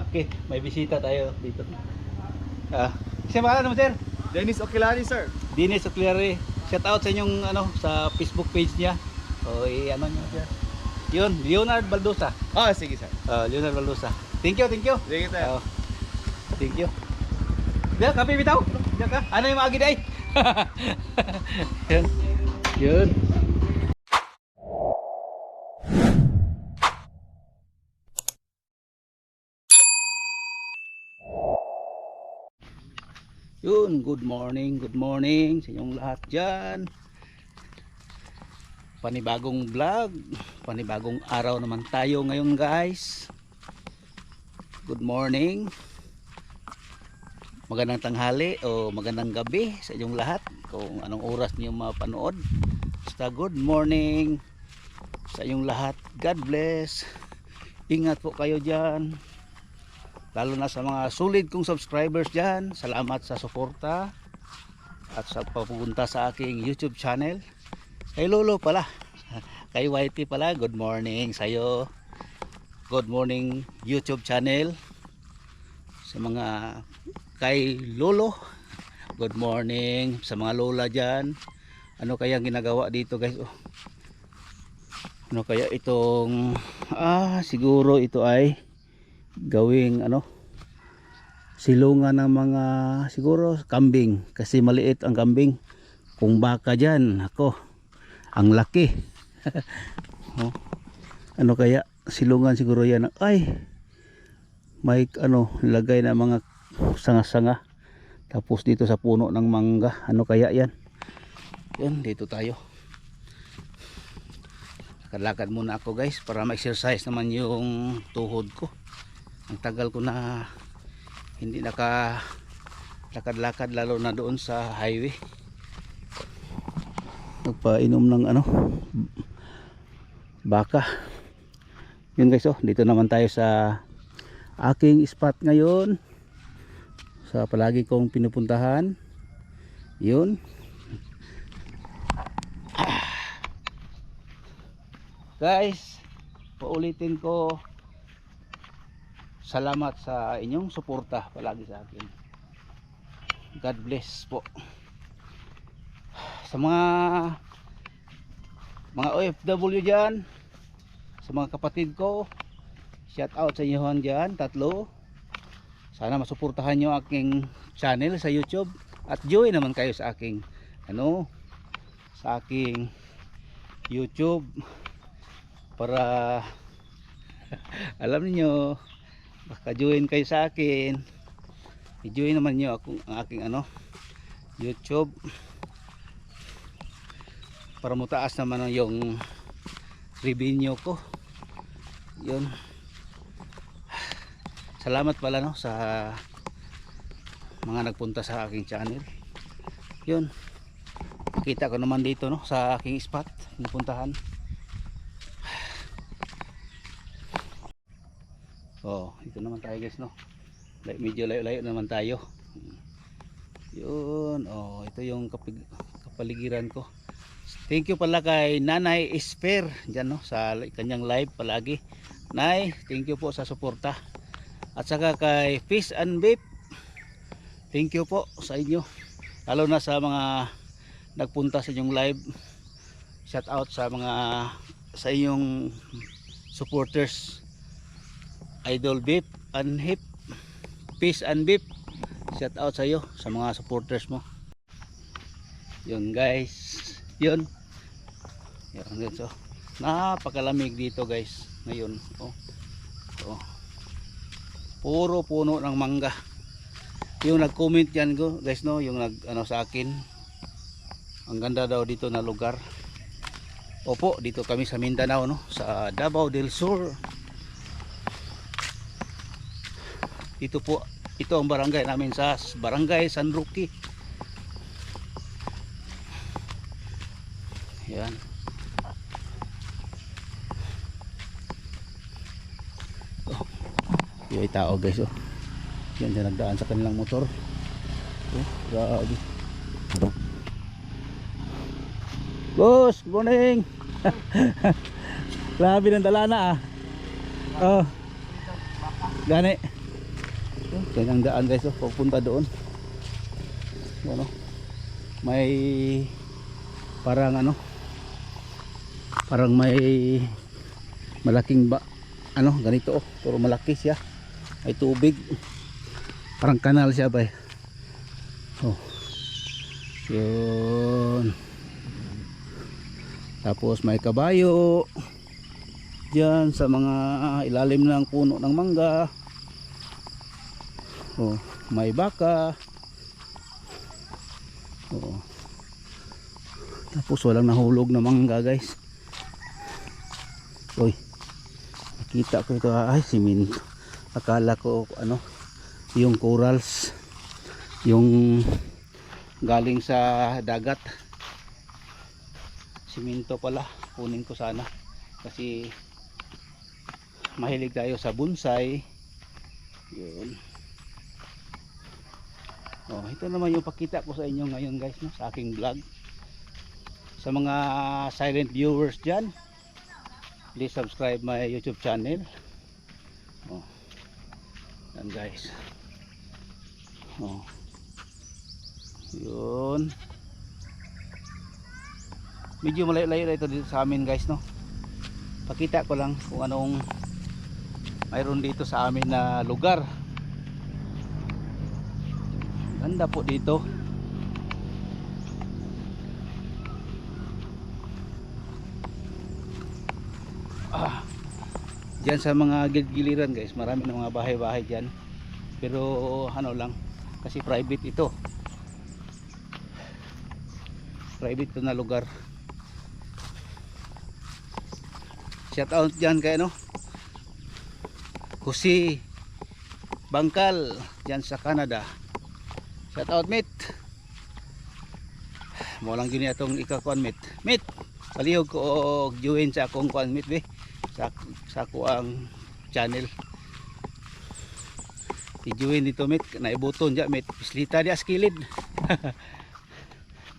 Okay, may bisita tayo dito. Siya pangalan mo, sir? Dennis Oquilani, sir. Dennis Oquilani. Shout out sa inyong sa Facebook page niya. O ano niyo siya. Yun, Leonard Baldosa. Sige, sir. Leonard Baldosa. Thank you. Sige, sir. Thank you. Diyan, kape bitaw. Diyan ka. Ano yung agi day? Yun. Yun. Yun, good morning sa inyong lahat dyan. Panibagong vlog, panibagong araw naman tayo ngayon guys. Good morning, magandang tanghali o magandang gabi sa inyong lahat kung anong oras niyo mapanood. Basta good morning sa inyong lahat. God bless. Ingat po kayo dyan, lalo na sa mga solid kong subscribers dyan. Salamat sa suporta at sa papunta sa aking YouTube channel. Kay Lolo pala, kay Whitey pala, good morning sa'yo. Good morning YouTube channel. Sa mga kay Lolo, good morning. Sa mga lola dyan, ano kaya ginagawa dito guys? Ano kaya itong siguro ito ay gawing silungan ng mga siguro kambing, kasi maliit ang kambing. Kung baka dyan, ako ang laki. Ano kaya silungan siguro yan. Ay, may lagay na mga sanga-sanga, tapos dito sa puno ng mangga. Ano kaya yan? Yan, dito tayo. Lakad muna ako guys para ma-exercise naman yung tuhod ko. Ang tagal ko na hindi lakad-lakad, lalo na doon sa highway. Nagpainom ng baka. Yun guys, dito naman tayo sa aking spot ngayon, sa palagi kong pinupuntahan. Yun. Guys, paulitin ko, salamat sa inyong suporta palagi sa akin. God bless po. Sa mga OFW dyan, sa mga kapatid ko, shout out sa inyo dyan, tatlo. Sana masuportahan nyo aking channel sa YouTube at join naman kayo sa aking sa aking YouTube para alam niyo, baka join kayo sa akin. I-join naman niyo ako, ang aking YouTube, para mataas naman yung revenue ko. Yun. Salamat pala sa mga nagpunta sa aking channel. Yun. Kita ko naman dito sa aking spot pinupuntahan. Ito naman tayo guys, medyo layo-layo naman tayo. Yun, ito yung kapaligiran ko. Thank you pala kay Nanay Esper dyan, sa kanyang live palagi. Nay, thank you po sa suporta. At saka kay Fish and Beef, thank you po sa inyo, lalo na sa mga nagpunta sa inyong live. Shout out sa inyong supporters. Idol Beef and Hip, Fish and Beef, shout out sa iyo, sa mga supporters mo. Yun guys, yun. So, napakalamig dito guys ngayon. Puro puno ng mangga. Yung nag-comment yan guys, yung sa akin, ang ganda daw dito na lugar. Opo, dito kami sa Mindanao, sa Davao del Sur. Ito po, ito ang barangay namin, sa Barangay San Roque. Yan. Yung tao guys, yan siya nagdaan sa kanilang motor. Grabe. Boss, good morning. Grabe ng dala na. Gani. Yan ang daan guys, oh, papunta doon. Ano? May parang ano? Parang may malaking ano, ganito oh, pero malaki siya. May tubig. Parang kanal siya ba. Oh. Yun. Tapos may kabayo. Diyan sa mga ilalim ng puno ng mangga. Oh, may baka. Oh. Tapos walang nahulog na mangga guys. Uy. Nakita ko ito, ay siminto. Akala ko ano, yung corals, yung galing sa dagat. Siminto pala. Kunin ko sana kasi mahilig tayo sa bonsai. Yun. Oh, ito naman yung pakita ko sa inyo ngayon guys, no, sa aking vlog. Sa mga silent viewers dyan, please subscribe my YouTube channel. Oh. Yan guys. Oh. Yun. Medyo malayo-layo na ito dito sa amin guys, no. Pakita ko lang kung anong mayroon dito sa amin na lugar. Ganda po dito. Diyan sa mga giliran guys, marami ng mga bahay-bahay diyan. Pero ano lang, kasi private ito. Private ito na lugar. Shout out diyan kay ano, Jose Bangkal diyan sa Canada. Shout out mate. Mo lang gyud atong ikakuan mate. Mate, palihog ko og join sa akong kuan mate be. Sa ako ang channel. I-join dito mate, naibuton dyan mate. Pislita di askilid.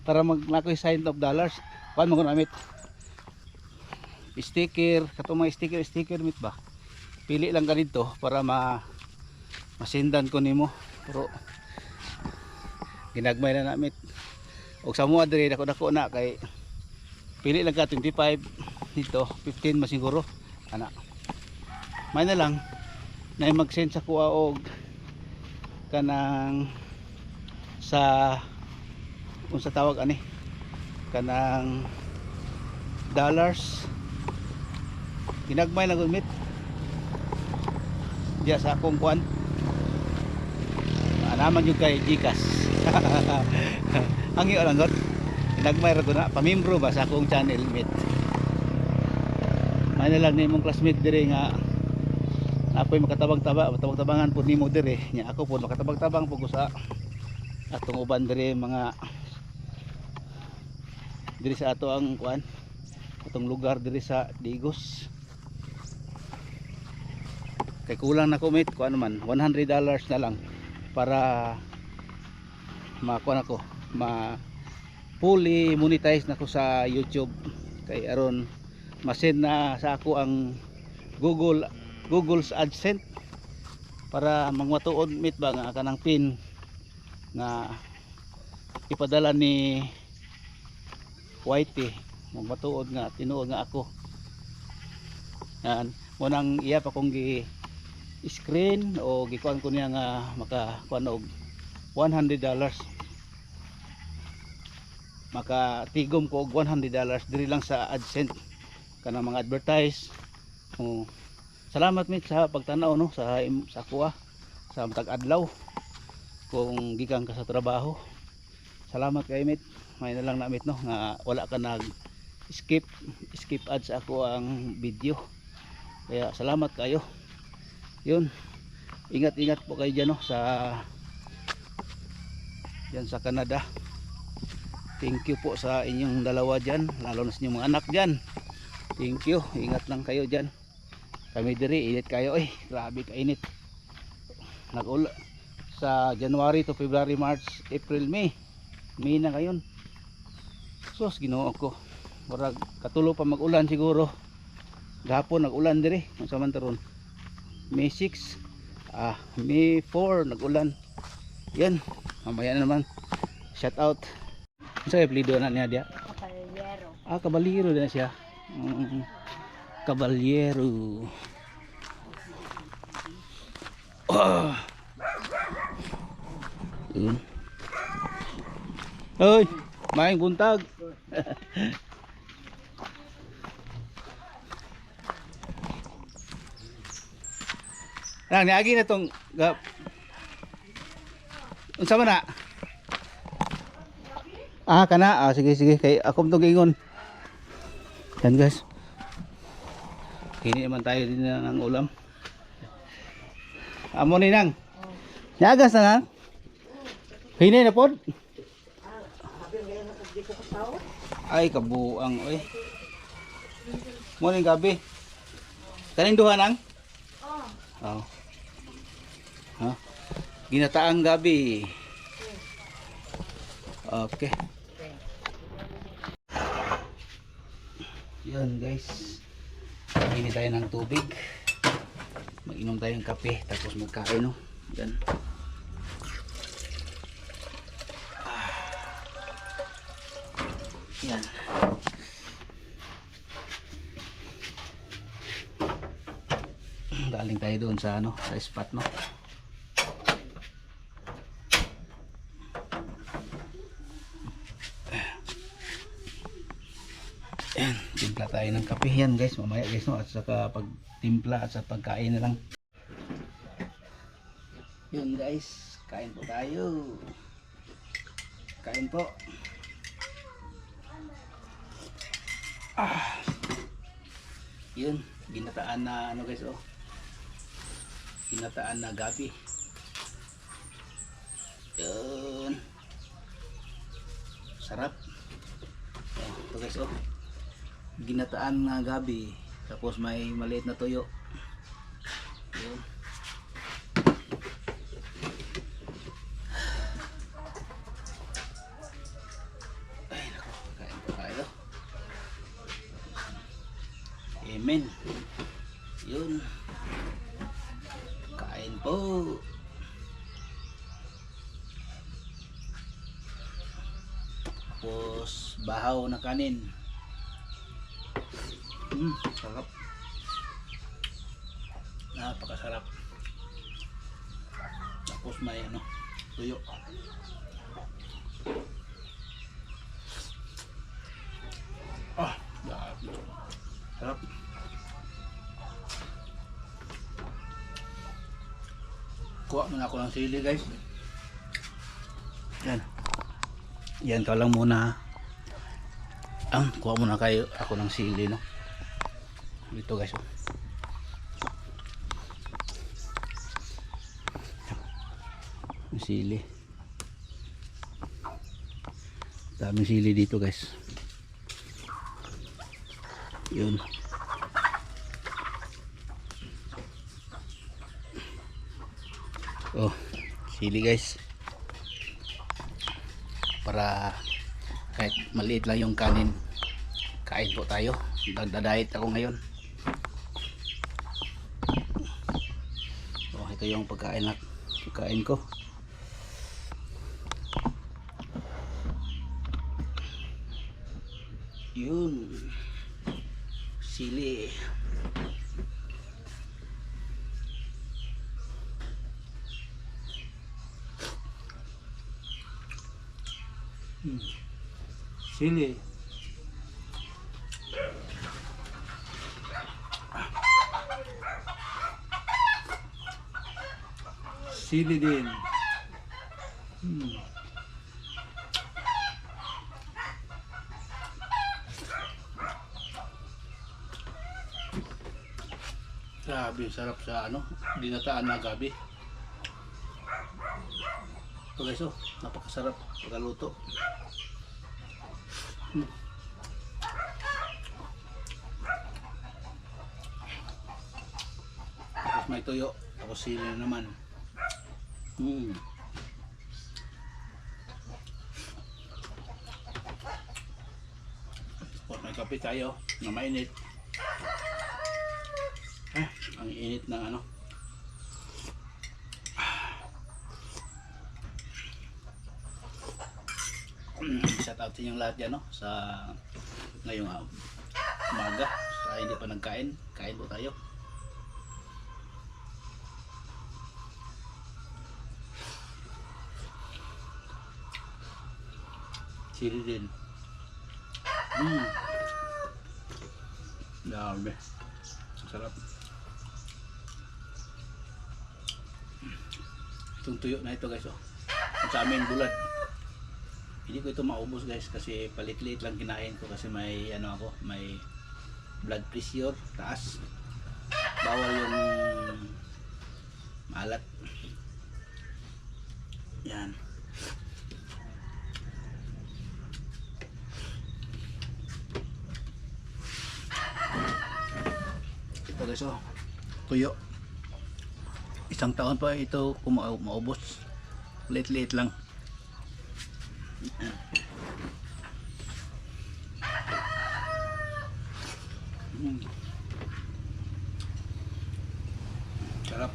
Para magnakoy sign of dollars. Kuan mo ko na mate. Sticker, katong mga sticker mate ba. Pili lang ka dito para masindan ko nimo. Pero ginagmay na mate. Og sa mua diri dako na kay pili lang ka 25 dito, 15 masiguro. Ana. May na lang na mag-send sa kuha og kanang sa unsa tawag ani kanang dollars. Ginagmay lang gud mit. Diya sa akong kuan. Naman yung kay Gcash. Ang iyo lang gud. Ginagmay ra gud na pamimbro ba sa akong channel mit. May na lang ni mong classmate dire nga apoy makatabang-tabangan po nimo dire nya ako po makatabang-tabang po ko sa atong uban dire mga dire sa ato ang kuan atong lugar dire sa Digos. Kay kulang na ko mate kuan man $100 na lang para makuan ako fully monetize na ko sa YouTube kay aron masin na sa ako ang Google's AdSense para mangmatuod mit ba nga kanang pin nga ipadala ni Whitey mangmatuod nga tinuod nga ako yan mo nang iya pa kong gi screen o gikuan ko niya nga makakuan og $100 makatigom ko og $100 diri lang sa AdSense kanang mga advertise. Salamat mit sa pagtanaw no sa kuha sa matag adlaw kung gikan ka sa trabaho. Salamat kay mit. May na lang na mit no nga wala ka nag skip ads sa ako ang video. Kaya salamat kayo. Yun. Ingat-ingat po kayo diyan no sa diyan sa Canada. Thank you po sa inyong dalawa diyan, lalo na sa inyong mga anak diyan. Thank you. Ingat lang kayo diyan. Kami diri init kayo grabe ka init. Nag-ul sa January to February, March, April, May na ngayon. Sus Ginoo ko. Murag katulo pa mag-ulan siguro. Gahapon nag-ulan diri sa Mantaron. May 6 May 4 nag-ulan. Yan, mamaya na naman. Shout out. Sa apelyido na niya dia? Kapalero. Kabaliero din siya. Kabaliero. Yun. Hoy, maing buntag. Nang niagi na tong unsa man na? Kana. Sige sige kay ako tong ingon. Yan guys. Kini naman tayo din ng ulam. Amo ni nang. Niagas na nang. Hinay na pod. Ay kabuang oy. Mo ning gabi. Kaning duha nang? Oh. Ha? Ginataang gabi. Okay. Yan guys. Ini tayo ng tubig. Mag-inom tayo ng kape tapos magkain no. Yan. Yan. Galing tayo doon sa ano, sa spot no. Yan, timpla tayo ng kape yan guys, mamaya guys no, at saka pagtimpla at sa pagkain na lang. Yun guys, kain po tayo. Kain po. Yun, ginataan na ano guys oh. Ginataan na gabi. Yun. Sarap. Ito guys oh. Ginataan na gabi. Tapos may maliit na tuyo. Yun. Ay nako, kain po tayo. Amen. Yun. Kain po. Tapos bahaw na kanin. Sarap. Napakasarap. Tapos may ano, tuyo. Sarap. Kuha muna ako ng sili guys. Yan. Yan ka lang muna. Kuha muna kayo ako ng sili no. Dito guys. Sili. Daming sili dito guys. Yun. Oh, sili guys. Para kahit maliit lang yung kanin, kain po tayo. Nagda-diet ako ngayon. Oh, ito yung pagkain ko. Yun. Sili. Sili. Sili din. Grabe, sarap sa ano, dinataan na gabi. Ito guys oh, napakasarap pagkaluto. Tapos may tuyo, tapos sili na naman. Tapos may kape tayo na mainit. Ang init na ano. Shout out sa inyong lahat dyan, no? Sa ngayong umaga. Sa hindi pa nagkain. Kain po tayo. Sili din. Dami. Sarap. Itong tuyo na ito guys, oh. Sa amin bulad. Hindi ko ito maubos guys kasi palit-lit lang kinain ko kasi may ano ako, may blood pressure taas. Bawal yung maalat. Yan. Ito guys, oh. Tuyo. Isang taon pa ito kung maubos. Liit-liit lang. Sarap.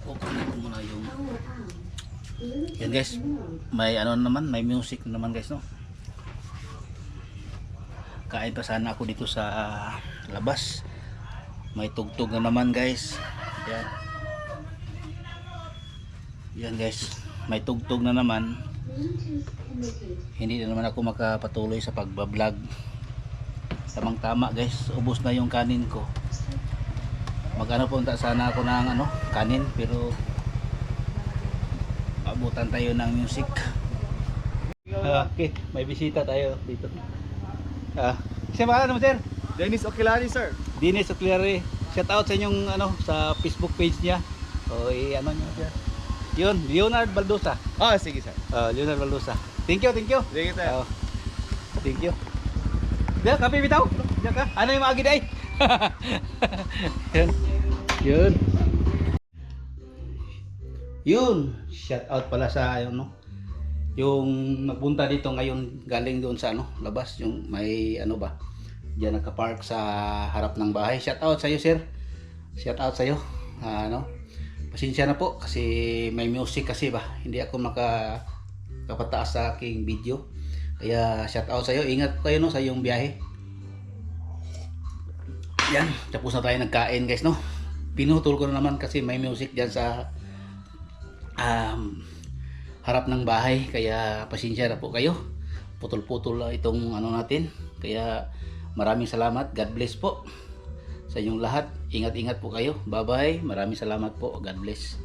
Kukunin ko muna yung yan guys, may ano naman, may music naman guys, no. Kain pa sana ako dito sa labas. May tugtog na naman guys. Yan. Yan guys, may tugtog na naman. Hindi na naman ako makapatuloy sa pagbablog. Tamang tama guys, ubos na yung kanin ko. Magano punta sana ako ng ano, kanin pero abutan tayo ng music. Okay, may bisita tayo dito. Kasi pangalan mo sir? Dennis Oquilani, sir. Dennis Oquilani. Shout out sa inyong ano sa Facebook page niya. O ano niyo sir? Yun, Leonard Baldosa. Sige, sir. Leonard Baldosa. Thank you, thank you. Sige, sir. Thank you. Diyan, kape bitaw. Diyan ka. Ano yung maagi day? Yun. Yun. Yun. Shout out pala sa ano, yung nagpunta dito ngayon galing doon sa ano, labas yung may ano ba? Diyan naka-park sa harap ng bahay. Shout out sa iyo, sir. Shout out sa iyo. Ano? Pasensya na po kasi may music kasi ba. Hindi ako makapataas sa aking video. Kaya shout out sa iyo. Ingat kayo no sa iyong biyahe. Yan, tapos na tayo nagkain guys, no. Pinutol ko na naman kasi may music diyan sa harap ng bahay, kaya pasensya na po kayo. Putol-putol itong ano natin. Kaya maraming salamat. God bless po sa inyong lahat. Ingat-ingat po kayo. Bye-bye. Maraming salamat po. God bless.